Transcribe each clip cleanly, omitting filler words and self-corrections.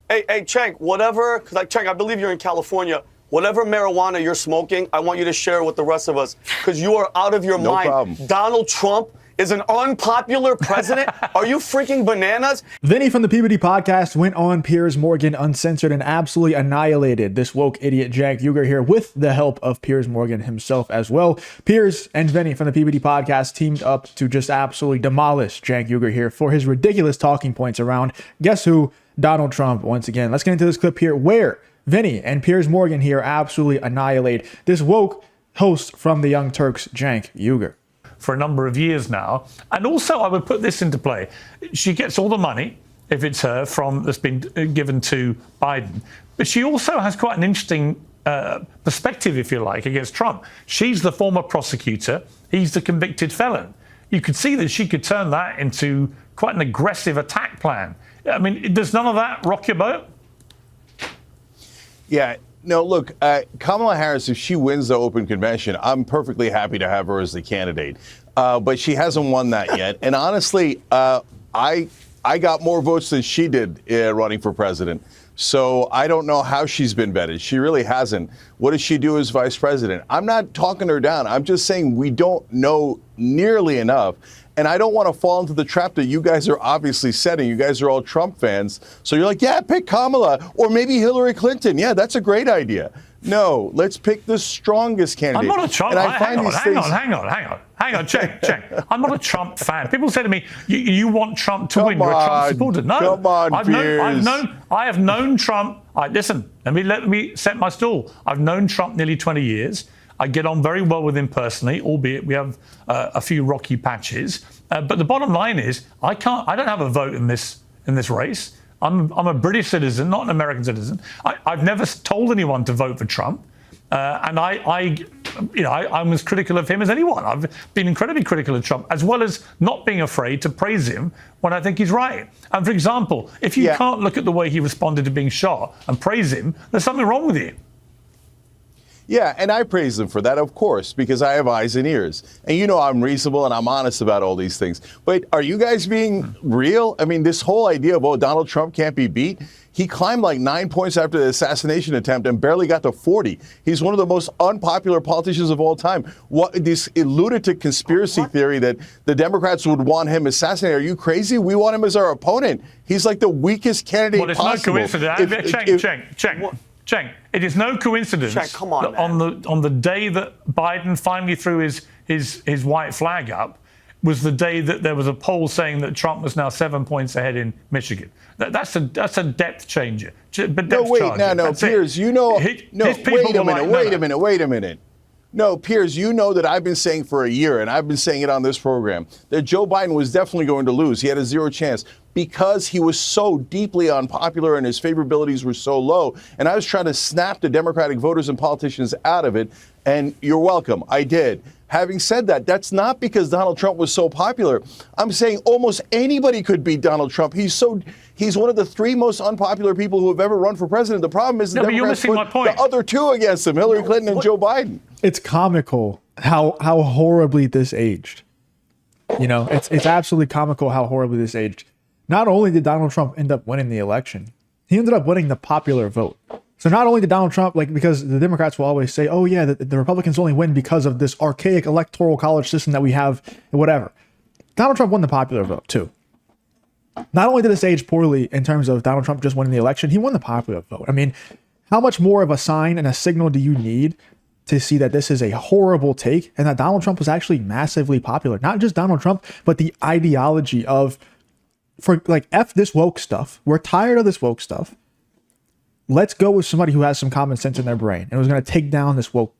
Hey, Cenk, whatever, because Cenk, I believe you're in California. Whatever marijuana you're smoking, I want you to share with the rest of us, because you are out of your mind. No problem. Donald Trump is an unpopular president? Are you freaking bananas? Vinny from the PBD Podcast went on Piers Morgan Uncensored and absolutely annihilated this woke idiot Cenk Uygur here with the help of Piers Morgan himself as well. Piers and Vinny from the PBD Podcast teamed up to just absolutely demolish Cenk Uygur here for his ridiculous talking points around, guess who? Donald Trump once again. Let's get into this clip here where Vinny and Piers Morgan here absolutely annihilate this woke host from the Young Turks, Cenk Uygur. For a number of years now. And also, I would put this into play. She gets all the money, if it's her, that's been given to Biden. But she also has quite an interesting perspective, if you like, against Trump. She's the former prosecutor. He's the convicted felon. You could see that she could turn that into quite an aggressive attack plan. I mean, does none of that rock your boat? Yeah. No, look, Kamala Harris, if she wins the open convention, I'm perfectly happy to have her as the candidate. But she hasn't won that yet. And honestly, I got more votes than she did running for president. So I don't know how she's been vetted. She really hasn't. What does she do as vice president? I'm not talking her down. I'm just saying we don't know nearly enough. And I don't want to fall into the trap that you guys are obviously setting. You guys are all Trump fans. So you're like, yeah, pick Kamala or maybe Hillary Clinton. Yeah, that's a great idea. No, let's pick the strongest candidate. I'm not a Trump. And Hang on, Cenk. I'm not a Trump fan. People say to me, "You want Trump to win? You're a Trump supporter." No, come on, I have known Trump. Listen, let me set my stall. I've known Trump nearly 20 years. I get on very well with him personally, albeit we have a few rocky patches. But the bottom line is, I don't have a vote in this race. I'm a British citizen, not an American citizen. I've never told anyone to vote for Trump, and I'm as critical of him as anyone. I've been incredibly critical of Trump, as well as not being afraid to praise him when I think he's right. And for example, if you can't look at the way he responded to being shot and praise him, there's something wrong with you. Yeah, and I praise them for that, of course, because I have eyes and ears. And you know I'm reasonable and I'm honest about all these things. But are you guys being real? I mean, this whole idea of, Donald Trump can't be beat, he climbed like 9 points after the assassination attempt and barely got to 40. He's one of the most unpopular politicians of all time. This lunatic conspiracy theory that the Democrats would want him assassinated. Are you crazy? We want him as our opponent. He's like the weakest candidate possible. Well, it's no coincidence. Cenk, it is no coincidence Cenk, come on, that on the day that Biden finally threw his white flag up was the day that there was a poll saying that Trump was now 7 points ahead in Michigan. That's a depth changer. No, Piers, you know. Wait a minute. No, Piers, you know that I've been saying for a year, and I've been saying it on this program, that Joe Biden was definitely going to lose. He had a 0 chance because he was so deeply unpopular and his favorabilities were so low. And I was trying to snap the Democratic voters and politicians out of it. And you're welcome. I did. Having said that, that's not because Donald Trump was so popular. I'm saying almost anybody could beat Donald Trump. He's one of the 3 most unpopular people who have ever run for president. The problem is the Democrats put the other 2 against him, Hillary Clinton and Joe Biden. It's comical how horribly this aged. You know, it's absolutely comical how horribly this aged. Not only did Donald Trump end up winning the election, he ended up winning the popular vote. So not only did Donald Trump, because the Democrats will always say, oh yeah, the Republicans only win because of this archaic electoral college system that we have, whatever. Donald Trump won the popular vote too. Not only did this age poorly in terms of Donald Trump just winning the election, he won the popular vote. I mean, how much more of a sign and a signal do you need to see that this is a horrible take and that Donald Trump was actually massively popular? Not just Donald Trump, but the ideology of, F this woke stuff. We're tired of this woke stuff. Let's go with somebody who has some common sense in their brain and who's going to take down this woke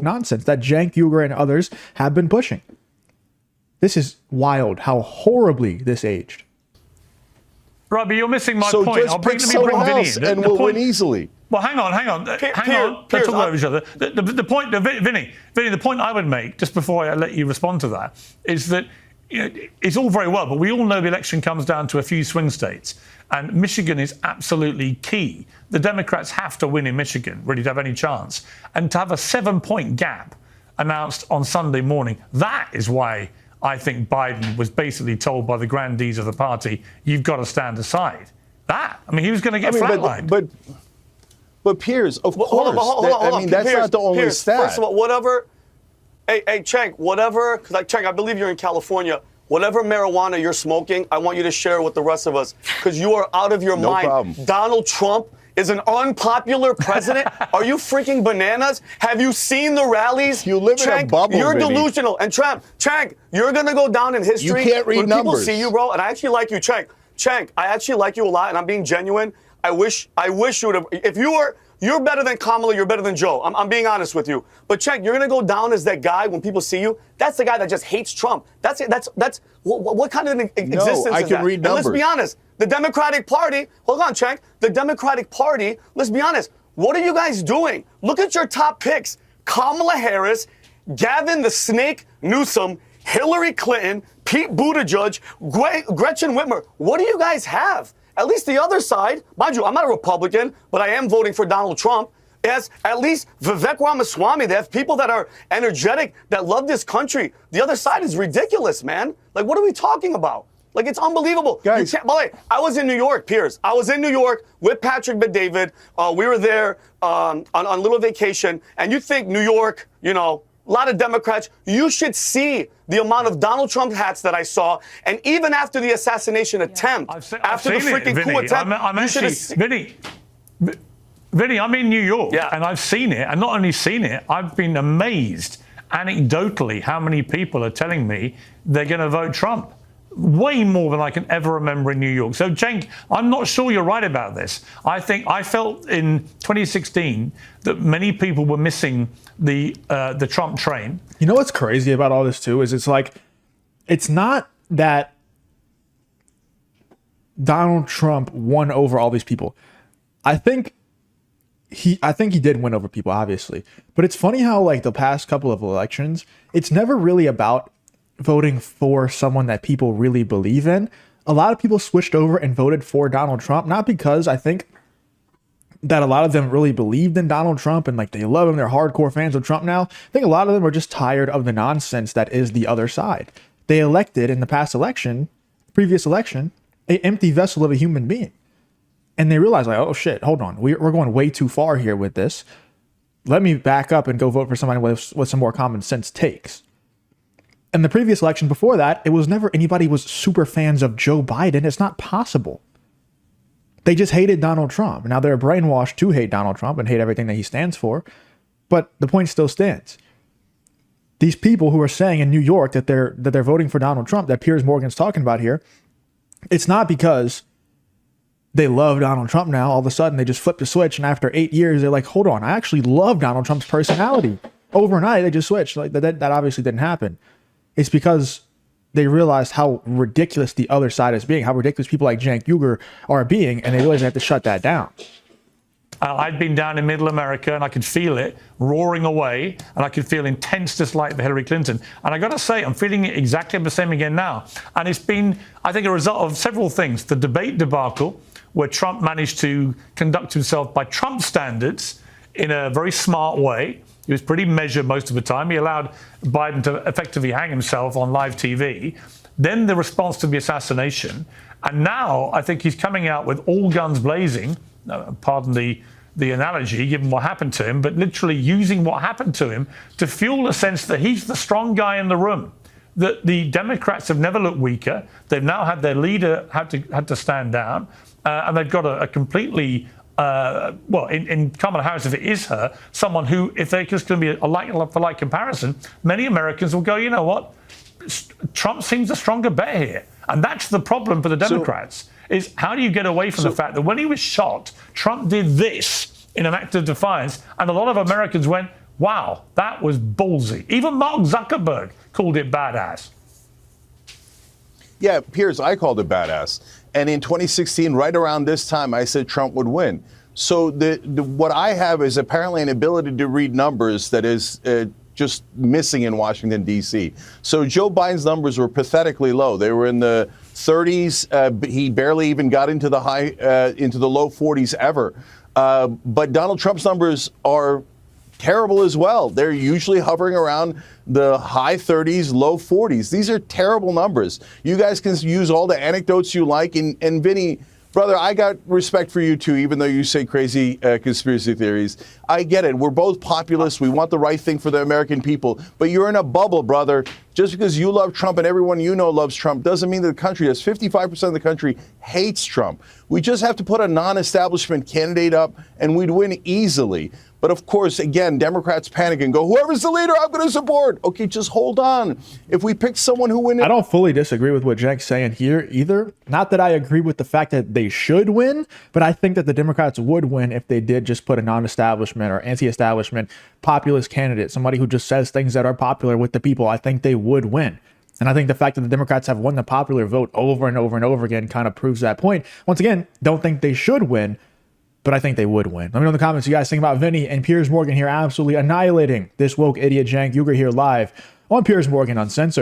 nonsense that Cenk Uygur and others have been pushing. This is wild how horribly this aged. Right, but you're missing my point. Just I'll bring Vinny in. And we'll win easily. Well, hang on. Let's talk over each other. The point, Vinny, the point I would make, just before I let you respond to that, is that it's all very well, but we all know the election comes down to a few swing states, and Michigan is absolutely key. The Democrats have to win in Michigan, really, to have any chance. And to have a 7-point gap announced on Sunday morning, that is why I think Biden was basically told by the grandees of the party, you've got to stand aside. that. I mean, he was going to get flatlined. But Piers, of course. Hold on. I mean, that's Piers, not the only stat. First of all, whatever. Hey, Cenk, whatever. Because Cenk, I believe you're in California. Whatever marijuana you're smoking, I want you to share with the rest of us because you are out of your mind. Problem. Donald Trump is an unpopular president. Are you freaking bananas? Have you seen the rallies? You live in a bubble, You're Vinny. delusional. And Cenk, you're going to go down in history. You can't read when numbers. People see you, bro, and I actually like you, Cenk. I actually like you a lot, and I'm being genuine. I wish you would have. If you're better than Kamala, you're better than Joe. I'm being honest with you. But Cenk, you're gonna go down as that guy when people see you. That's the guy that just hates Trump. That's what kind of existence is that? I can read numbers. And let's be honest. The Democratic Party. Hold on, Cenk. The Democratic Party. Let's be honest. What are you guys doing? Look at your top picks: Kamala Harris, Gavin the Snake Newsom, Hillary Clinton, Pete Buttigieg, Gretchen Whitmer. What do you guys have? At least the other side, mind you, I'm not a Republican, but I am voting for Donald Trump. Has at least Vivek Ramaswamy. They have people that are energetic, that love this country. The other side is ridiculous, man. Like, what are we talking about? Like, it's unbelievable. Guys. By the way, I was in New York, Piers. I was in New York with Patrick Bet-David. We were there on a little vacation. And you think New York, you know, a lot of Democrats. You should see the amount of Donald Trump hats that I saw. And even after the assassination attempt, after the freaking coup attempt, Vinny, I'm in New York, Yeah. and I've seen it. And not only seen it, I've been amazed, anecdotally, how many people are telling me they're going to vote Trump. Way more than I can ever remember in New York. So, Cenk, I'm not sure you're right about this. I felt in 2016 that many people were missing the Trump train. You know what's crazy about all this too is it's not that Donald Trump won over all these people. I think he did win over people, obviously. But it's funny how like the past couple of elections, it's never really about voting for someone that people really believe in. A lot of people switched over and voted for Donald Trump, not because I think that a lot of them really believed in Donald Trump and like they love him, they're hardcore fans of Trump now. I think a lot of them are just tired of the nonsense that is the other side. They elected in the previous election, an empty vessel of a human being. And they realized like, oh shit, hold on. We're going way too far here with this. Let me back up and go vote for somebody with some more common sense takes. In the previous election before that, it was never anybody was super fans of Joe Biden. It's not possible. They just hated Donald Trump. Now they're brainwashed to hate Donald Trump and hate everything that he stands for. But the point still stands. These people who are saying in New York that they're voting for Donald Trump, that Piers Morgan's talking about here, it's not because they love Donald Trump now. All of a sudden they just flipped the switch, and after 8 years they're like, hold on, I actually love Donald Trump's personality. Overnight they just switched. Like that obviously didn't happen. It's because they realized how ridiculous the other side is being, how ridiculous people like Cenk Uygur are being, and they realized they have to shut that down. I'd been down in Middle America, and I could feel it roaring away, and I could feel intense dislike for Hillary Clinton. And I got to say, I'm feeling it exactly the same again now. And it's been, I think, a result of several things. The debate debacle, where Trump managed to conduct himself by Trump standards in a very smart way. He was pretty measured most of the time. He allowed Biden to effectively hang himself on live TV. Then the response to the assassination. And now I think he's coming out with all guns blazing, pardon the analogy, given what happened to him, but literally using what happened to him to fuel a sense that he's the strong guy in the room. That the Democrats have never looked weaker. They've now had their leader had to stand down. And they've got a completely... in Kamala Harris, if it is her, someone who, if they're just going to be a like-for-like comparison, many Americans will go, you know what, Trump seems a stronger bet here. And that's the problem for the Democrats, is how do you get away from the fact that when he was shot, Trump did this in an act of defiance, and a lot of Americans went, wow, that was ballsy. Even Mark Zuckerberg called it badass. Yeah, Piers, I called it badass. And in 2016, right around this time, I said Trump would win. So what I have is apparently an ability to read numbers that is just missing in Washington, D.C. So Joe Biden's numbers were pathetically low. They were in the 30s. He barely even got into the low 40s ever. But Donald Trump's numbers are terrible as well. They're usually hovering around the high 30s, low 40s. These are terrible numbers. You guys can use all the anecdotes you like. And Vinny, Brother, I got respect for you too, even though you say crazy conspiracy theories. I get it. We're both populists. We want the right thing for the American people. But you're in a bubble, brother. Just because you love Trump and everyone you know loves Trump doesn't mean that the country does. 55% of the country hates Trump. We just have to put a non-establishment candidate up and we'd win easily. But of course, again, Democrats panic and go, whoever's the leader, I'm going to support. Okay, just hold on. If we pick someone who wins... I don't fully disagree with what Cenk's saying here either. Not that I agree with the fact that they should win, but I think that the Democrats would win if they did just put a non-establishment or anti-establishment populist candidate, somebody who just says things that are popular with the people. I think they would win. And I think the fact that the Democrats have won the popular vote over and over and over again kind of proves that point. Once again, don't think they should win, but I think they would win. Let me know in the comments what you guys think about Vinny and Piers Morgan here absolutely annihilating this woke idiot Cenk Uygur here live on Piers Morgan Uncensored.